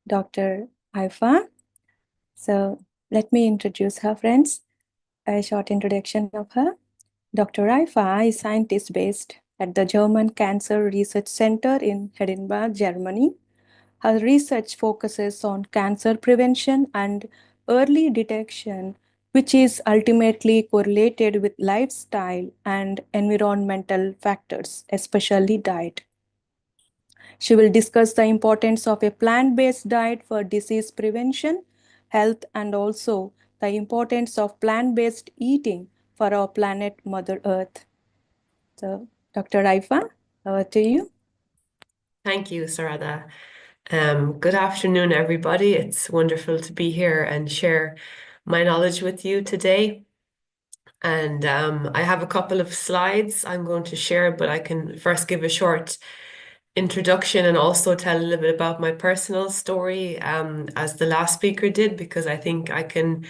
Dr. Aoife. So let me introduce her, friends. A short introduction of her. Dr. Aoife is scientist based at the German Cancer Research Center in Edinburgh, Germany. Her research focuses on cancer prevention and early detection, which is ultimately correlated with lifestyle and environmental factors, especially diet. She will discuss the importance of a plant-based diet for disease prevention, health, and also the importance of plant-based eating for our planet Mother Earth. So, Dr. Raifa, over to you. Thank you, Sarada. Good afternoon, everybody. It's wonderful to be here and share my knowledge with you today. And I have a couple of slides I'm going to share, but I can first give a short introduction and also tell a little bit about my personal story, as the last speaker did, because I think I can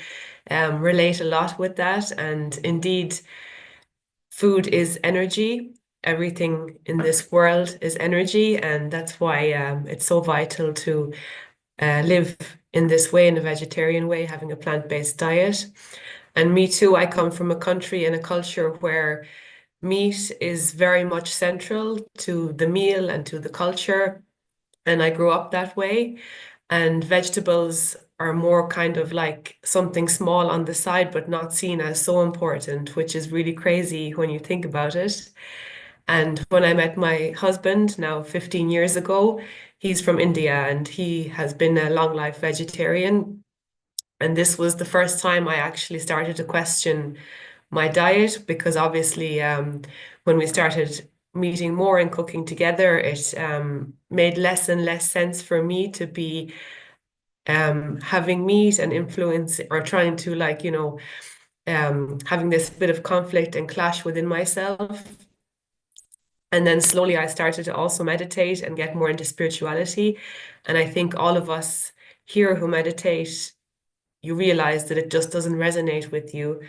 relate a lot with that. And indeed, food is energy. Everything in this world is energy, and that's why it's so vital to live in this way, in a vegetarian way, having a plant-based diet. And me too, I come from a country and a culture where meat is very much central to the meal and to the culture. And I grew up that way. And vegetables are more kind of like something small on the side, but not seen as so important, which is really crazy when you think about it. And when I met my husband now 15 years ago, he's from India and he has been a long life vegetarian. And this was the first time I actually started to question my diet, because obviously, when we started meeting more and cooking together, it made less and less sense for me to be having meat and influence, or trying to, like, having this bit of conflict and clash within myself. And then slowly I started to also meditate and get more into spirituality. And I think all of us here who meditate, you realize that it just doesn't resonate with you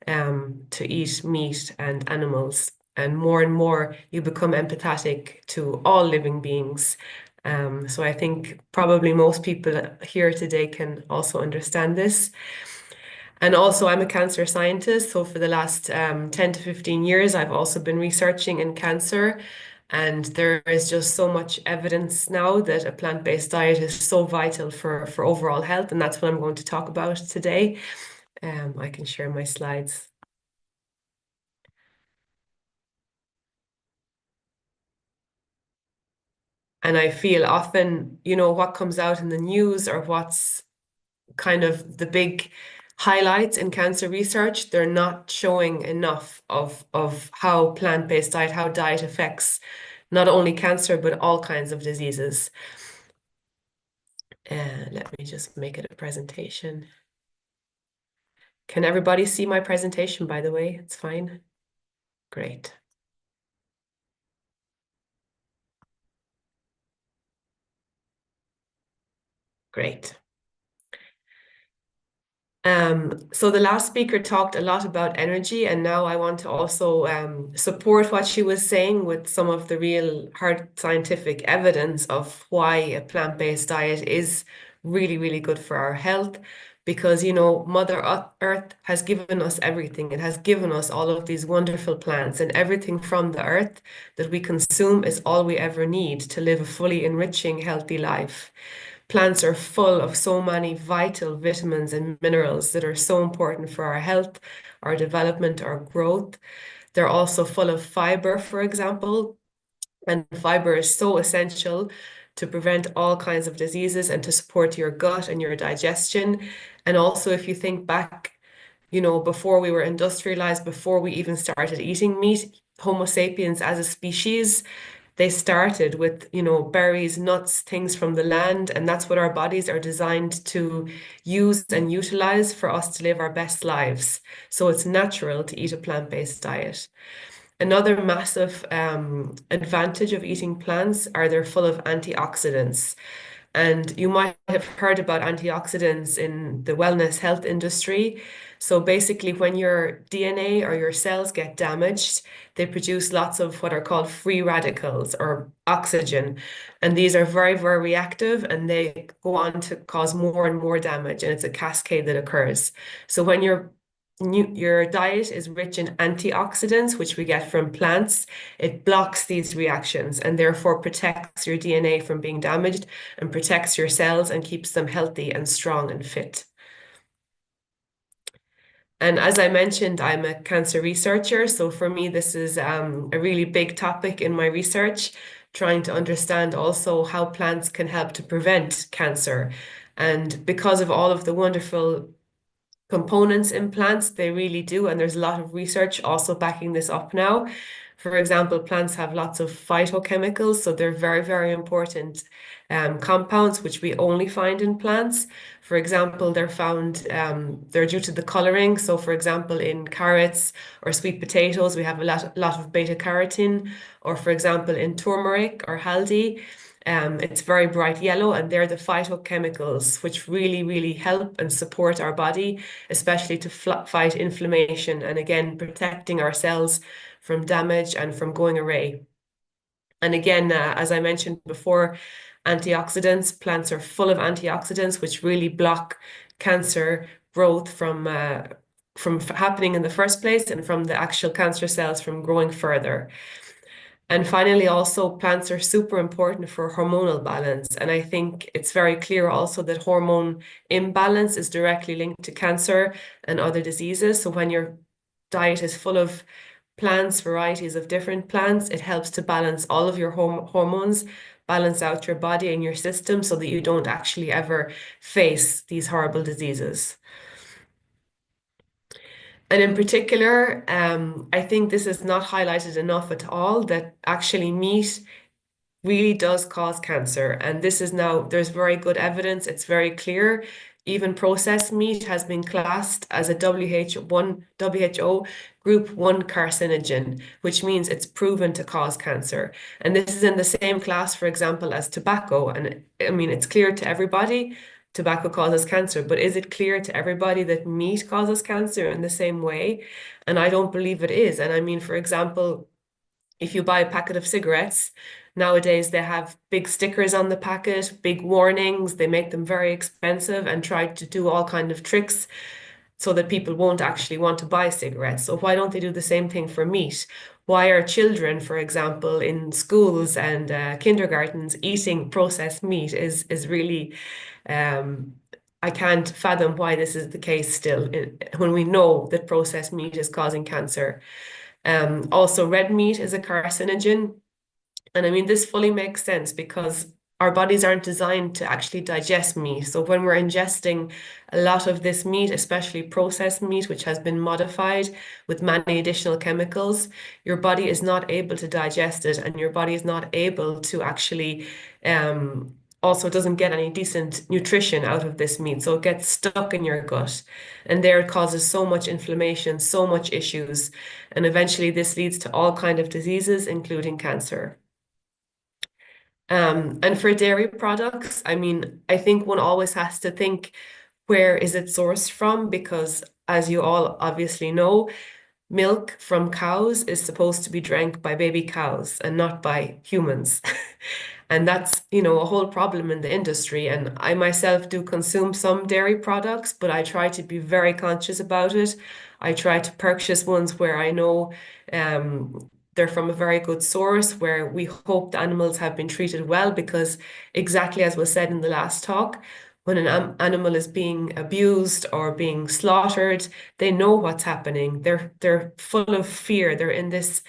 to eat meat and animals. And more you become empathetic to all living beings. So I think probably most people here today can also understand this. And also, I'm a cancer scientist. So for the last 10 to 15 years, I've also been researching in cancer. And there is just so much evidence now that a plant-based diet is so vital for overall health. And that's what I'm going to talk about today. I can share my slides. And I feel often, what comes out in the news, or what's kind of the big highlights in cancer research, they're not showing enough of how plant-based diet, how diet affects not only cancer, but all kinds of diseases. Let me just make it a presentation. Can everybody see my presentation, by the way? It's fine. Great. Great. So the last speaker talked a lot about energy, and now I want to also support what she was saying with some of the real hard scientific evidence of why a plant-based diet is really, really good for our health. Because, Mother Earth has given us everything. It has given us all of these wonderful plants, and everything from the earth that we consume is all we ever need to live a fully enriching, healthy life. Plants are full of so many vital vitamins and minerals that are so important for our health, our development, our growth. They're also full of fiber, for example, and fiber is so essential to prevent all kinds of diseases and to support your gut and your digestion. And also, if you think back, before we were industrialized, before we even started eating meat, Homo sapiens as a species, they started with, berries, nuts, things from the land, and that's what our bodies are designed to use and utilize for us to live our best lives. So it's natural to eat a plant-based diet. Another massive advantage of eating plants are they're full of antioxidants. And you might have heard about antioxidants in the wellness health industry. So basically, when your DNA or your cells get damaged, they produce lots of what are called free radicals or oxygen. And these are very, very reactive and they go on to cause more and more damage. And it's a cascade that occurs. So when your diet is rich in antioxidants, which we get from plants, it blocks these reactions and therefore protects your DNA from being damaged and protects your cells and keeps them healthy and strong and fit. And as I mentioned, I'm a cancer researcher. So for me, this is a really big topic in my research, trying to understand also how plants can help to prevent cancer. And because of all of the wonderful components in plants, they really do. And there's a lot of research also backing this up now. For example, plants have lots of phytochemicals, so they're very, very important compounds which we only find in plants. For example, they're due to the coloring. So, for example, in carrots or sweet potatoes, we have a lot of beta carotene, or for example, in turmeric or haldi. It's very bright yellow, and they're the phytochemicals which really, really help and support our body, especially to fight inflammation and again, protecting our cells from damage and from going array. And again, as I mentioned before, antioxidants, plants are full of antioxidants, which really block cancer growth from happening in the first place and from the actual cancer cells from growing further. And finally, also, plants are super important for hormonal balance. And I think it's very clear also that hormone imbalance is directly linked to cancer and other diseases. So when your diet is full of plants, varieties of different plants, it helps to balance all of your hormones, balance out your body and your system so that you don't actually ever face these horrible diseases. And in particular, I think this is not highlighted enough at all that actually meat really does cause cancer. And this is now, there's very good evidence. It's very clear. Even processed meat has been classed as a WHO Group 1 carcinogen, which means it's proven to cause cancer. And this is in the same class, for example, as tobacco. And I mean, it's clear to everybody tobacco causes cancer, but is it clear to everybody that meat causes cancer in the same way? And I don't believe it is. And I mean, for example, if you buy a packet of cigarettes, nowadays they have big stickers on the packet, big warnings, they make them very expensive and try to do all kind of tricks so that people won't actually want to buy cigarettes. So why don't they do the same thing for meat? Why are children, for example, in schools and kindergartens eating processed meat is really I can't fathom why this is the case still when we know that processed meat is causing cancer. Also, red meat is a carcinogen. And I mean, this fully makes sense because our bodies aren't designed to actually digest meat. So when we're ingesting a lot of this meat, especially processed meat, which has been modified with many additional chemicals, your body is not able to digest it, and your body is not able to actually also doesn't get any decent nutrition out of this meat. So it gets stuck in your gut. And there it causes so much inflammation, so much issues. And eventually this leads to all kind of diseases, including cancer. And for dairy products, I mean, I think one always has to think, where is it sourced from? Because as you all obviously know, milk from cows is supposed to be drank by baby cows and not by humans. And that's, a whole problem in the industry. And I myself do consume some dairy products, but I try to be very conscious about it. I try to purchase ones where I know they're from a very good source, where we hope the animals have been treated well, because exactly as was said in the last talk, when an animal is being abused or being slaughtered, they know what's happening. They're full of fear. They're in this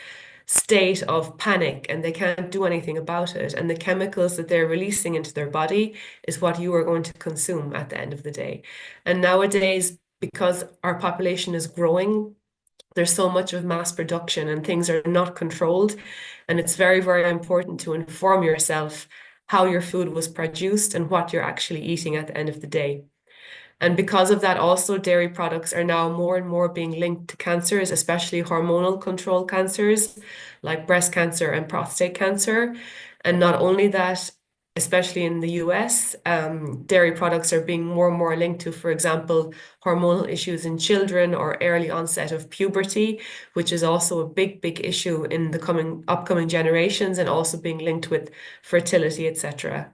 state of panic and they can't do anything about it. And the chemicals that they're releasing into their body is what you are going to consume at the end of the day. And nowadays, because our population is growing, there's so much of mass production and things are not controlled. And it's very, very important to inform yourself how your food was produced and what you're actually eating at the end of the day. And because of that, also dairy products are now more and more being linked to cancers, especially hormonal control cancers like breast cancer and prostate cancer. And not only that, especially in the US, dairy products are being more and more linked to, for example, hormonal issues in children or early onset of puberty, which is also a big, big issue in the upcoming generations, and also being linked with fertility, etc.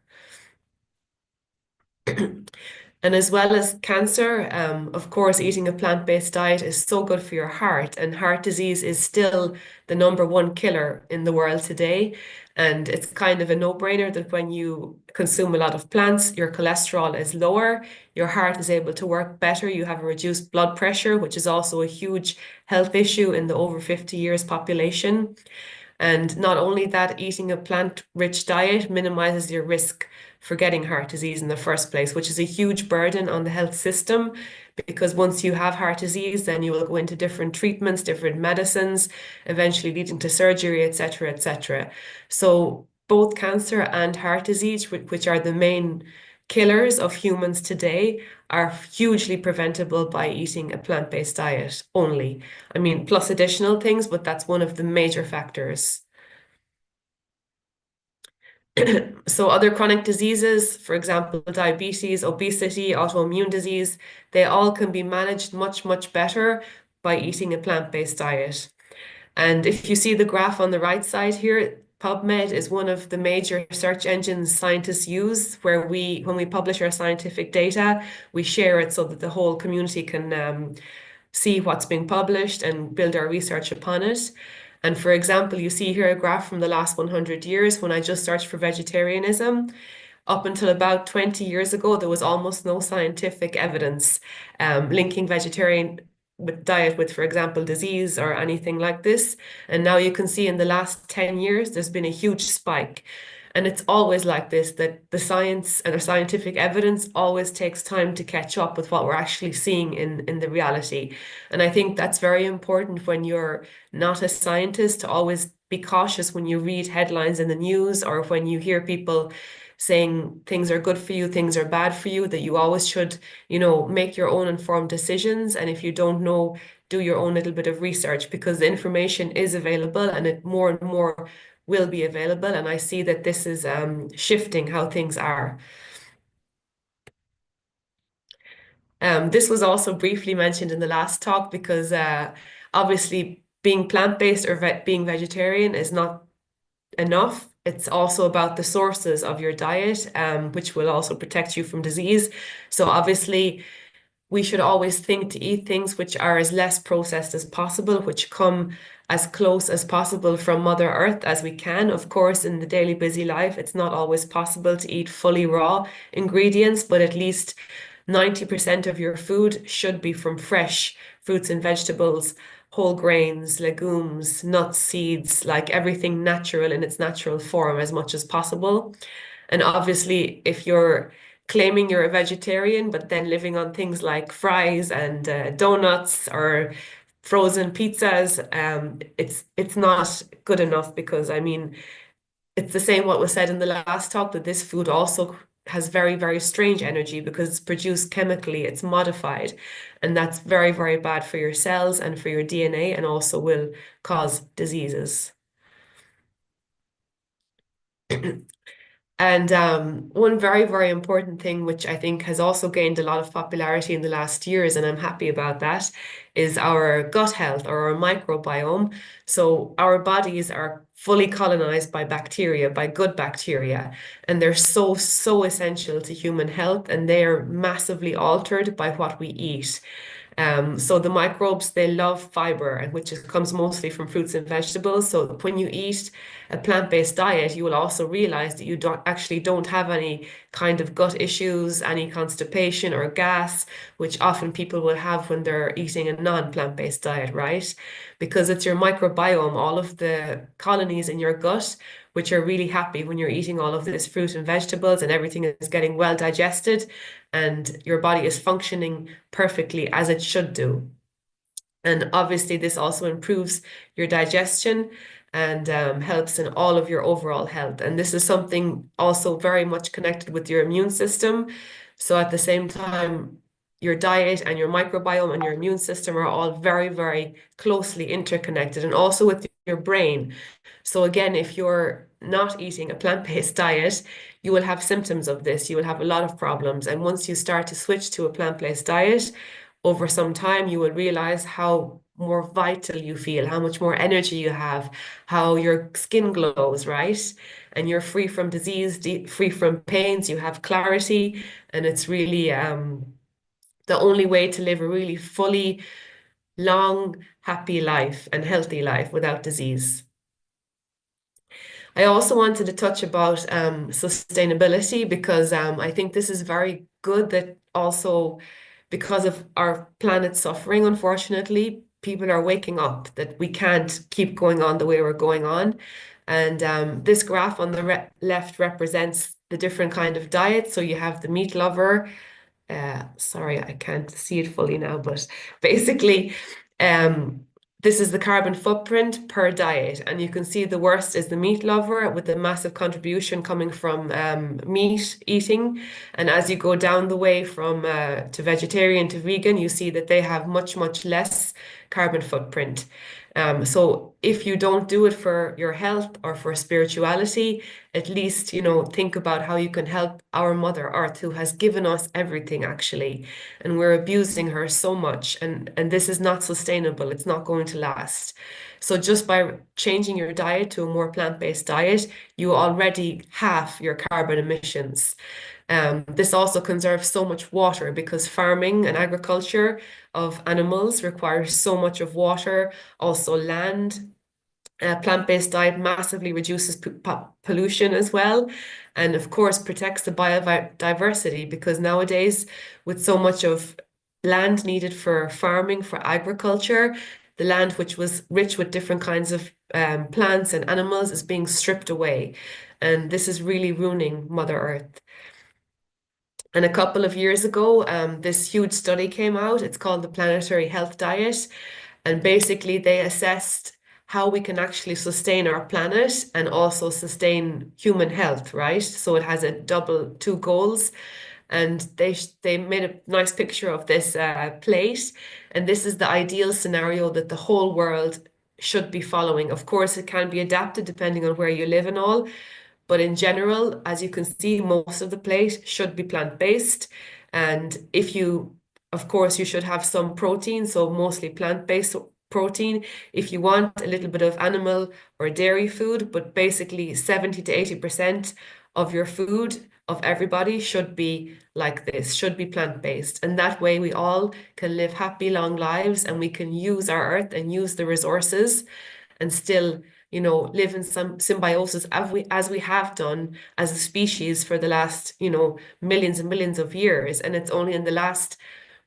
And as well as cancer, of course, eating a plant-based diet is so good for your heart, and heart disease is still the number one killer in the world today. And it's kind of a no-brainer that when you consume a lot of plants, your cholesterol is lower, your heart is able to work better, you have a reduced blood pressure, which is also a huge health issue in the over 50 years population. And not only that, eating a plant-rich diet minimizes your risk for getting heart disease in the first place, which is a huge burden on the health system. Because once you have heart disease, then you will go into different treatments, different medicines, eventually leading to surgery, etc., etc. So both cancer and heart disease, which are the main killers of humans today, are hugely preventable by eating a plant-based diet only. I mean, plus additional things, but that's one of the major factors. So other chronic diseases, for example, diabetes, obesity, autoimmune disease, they all can be managed much, much better by eating a plant-based diet. And if you see the graph on the right side here, PubMed is one of the major search engines scientists use, where when we publish our scientific data, we share it so that the whole community can see what's being published and build our research upon it. And for example, you see here a graph from the last 100 years when I just searched for vegetarianism. Up until about 20 years ago, there was almost no scientific evidence linking vegetarian diet with, for example, disease or anything like this. And now you can see in the last 10 years, there's been a huge spike. And it's always like this, that the science and the scientific evidence always takes time to catch up with what we're actually seeing in the reality. And I think that's very important when you're not a scientist, to always be cautious when you read headlines in the news, or when you hear people saying things are good for you, things are bad for you, that you always should, make your own informed decisions. And if you don't know, do your own little bit of research, because the information is available, and it more and more will be available. And I see that this is shifting how things are. This was also briefly mentioned in the last talk, because obviously being plant-based or being vegetarian is not enough. It's also about the sources of your diet, which will also protect you from disease. So obviously, we should always think to eat things which are as less processed as possible, which come as close as possible from Mother Earth as we can. Of course, in the daily busy life, it's not always possible to eat fully raw ingredients, but at least 90% of your food should be from fresh fruits and vegetables, whole grains, legumes, nuts, seeds, like everything natural in its natural form as much as possible. And obviously, if you're claiming you're a vegetarian, but then living on things like fries and donuts or frozen pizzas, it's not good enough, because I mean, it's the same what was said in the last talk, that this food also has very, very strange energy because it's produced chemically, it's modified, and that's very, very bad for your cells and for your DNA, and also will cause diseases. And one very, very important thing, which I think has also gained a lot of popularity in the last years, and I'm happy about that, is our gut health, or our microbiome. So our bodies are fully colonized by bacteria, by good bacteria, and they're so, so essential to human health, and they are massively altered by what we eat. So the microbes, they love fiber, and which comes mostly from fruits and vegetables. So when you eat a plant-based diet, you will also realize that you don't have any kind of gut issues, any constipation or gas, which often people will have when they're eating a non-plant-based diet, right? Because it's your microbiome, all of the colonies in your gut, which are really happy when you're eating all of this fruit and vegetables, and everything is getting well digested, and your body is functioning perfectly as it should do. And obviously, this also improves your digestion and helps in all of your overall health. And this is something also very much connected with your immune system. So at the same time, your diet and your microbiome and your immune system are all very, very closely interconnected. And also with your brain. So again, if you're not eating a plant-based diet, you will have symptoms of this. You will have a lot of problems. And once you start to switch to a plant-based diet, over some time, you will realize how more vital you feel, how much more energy you have, how your skin glows, right? And you're free from disease, free from pains, you have clarity, and it's really the only way to live a really fully long, happy life and healthy life without disease. I also wanted to touch about sustainability because I think this is very good that also because of our planet suffering, unfortunately, people are waking up that we can't keep going on the way we're going on. And this graph on the left represents the different kind of diets. So you have the meat lover, sorry, I can't see it fully now, but basically, um, this is the carbon footprint per diet. And you can see the worst is the meat lover with the massive contribution coming from meat eating. And as you go down the way from to vegetarian to vegan, you see that they have much, much less carbon footprint. So if you don't do it for your health or for spirituality, at least, think about how you can help our Mother Earth, who has given us everything actually, and we're abusing her so much, and this is not sustainable. It's not going to last. So just by changing your diet to a more plant-based diet, you already halve your carbon emissions. This also conserves so much water because farming and agriculture of animals requires so much of water, also land. Plant-based diet massively reduces pollution as well, and of course protects the biodiversity because nowadays, with so much of land needed for farming, for agriculture, the land which was rich with different kinds of plants and animals is being stripped away, and this is really ruining Mother Earth. And a couple of years ago, this huge study came out. It's called the Planetary Health Diet. And basically, they assessed how we can actually sustain our planet and also sustain human health, right? So it has a double two goals. And they made a nice picture of this plate. And this is the ideal scenario that the whole world should be following. Of course, it can be adapted depending on where you live and all, but in general, as you can see, most of the plate should be plant-based. And if you, of course, you should have some protein, so mostly plant-based protein. If you want a little bit of animal or dairy food, but basically 70 to 80% of your food of everybody should be like this, should be plant-based. And that way we all can live happy, long lives and we can use our earth and use the resources and still live in some symbiosis as we have done as a species for the last, millions and millions of years. And it's only in the last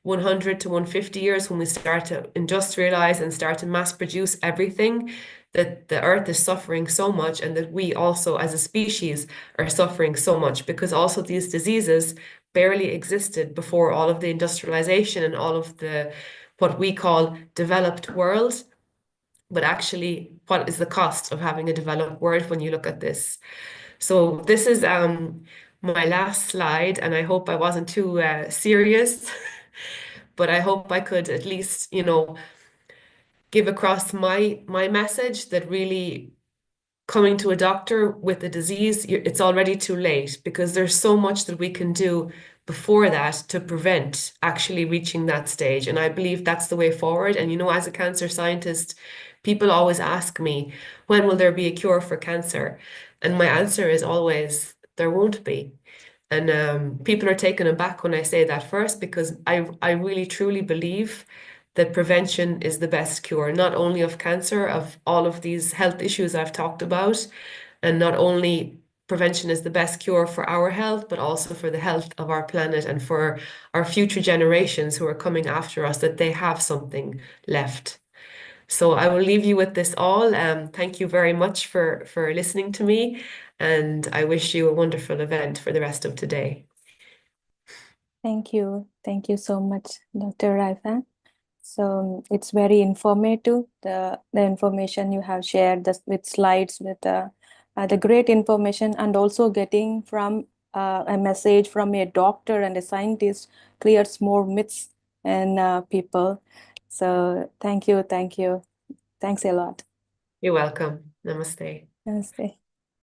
100 to 150 years when we start to industrialize and start to mass produce everything that the earth is suffering so much, and that we also as a species are suffering so much because also these diseases barely existed before all of the industrialization and all of the what we call developed world. But actually, what is the cost of having a developed world when you look at this? So this is my last slide, and I hope I wasn't too serious, but I hope I could at least, give across my message that really coming to a doctor with a disease, it's already too late because there's so much that we can do before that to prevent actually reaching that stage. And I believe that's the way forward. And as a cancer scientist, people always ask me, when will there be a cure for cancer? And my answer is always, there won't be. And people are taken aback when I say that first, because I really truly believe that prevention is the best cure, not only of cancer, of all of these health issues I've talked about. And not only prevention is the best cure for our health, but also for the health of our planet and for our future generations who are coming after us, that they have something left. So I will leave you with this all. Thank you very much for listening to me, and I wish you a wonderful event for the rest of today. Thank you. Thank you so much, Dr. Raifa. So it's very informative, the information you have shared with slides, with the great information, and also getting from a message from a doctor and a scientist clears more myths in people. So thank you. Thanks a lot. You're welcome. Namaste. Namaste.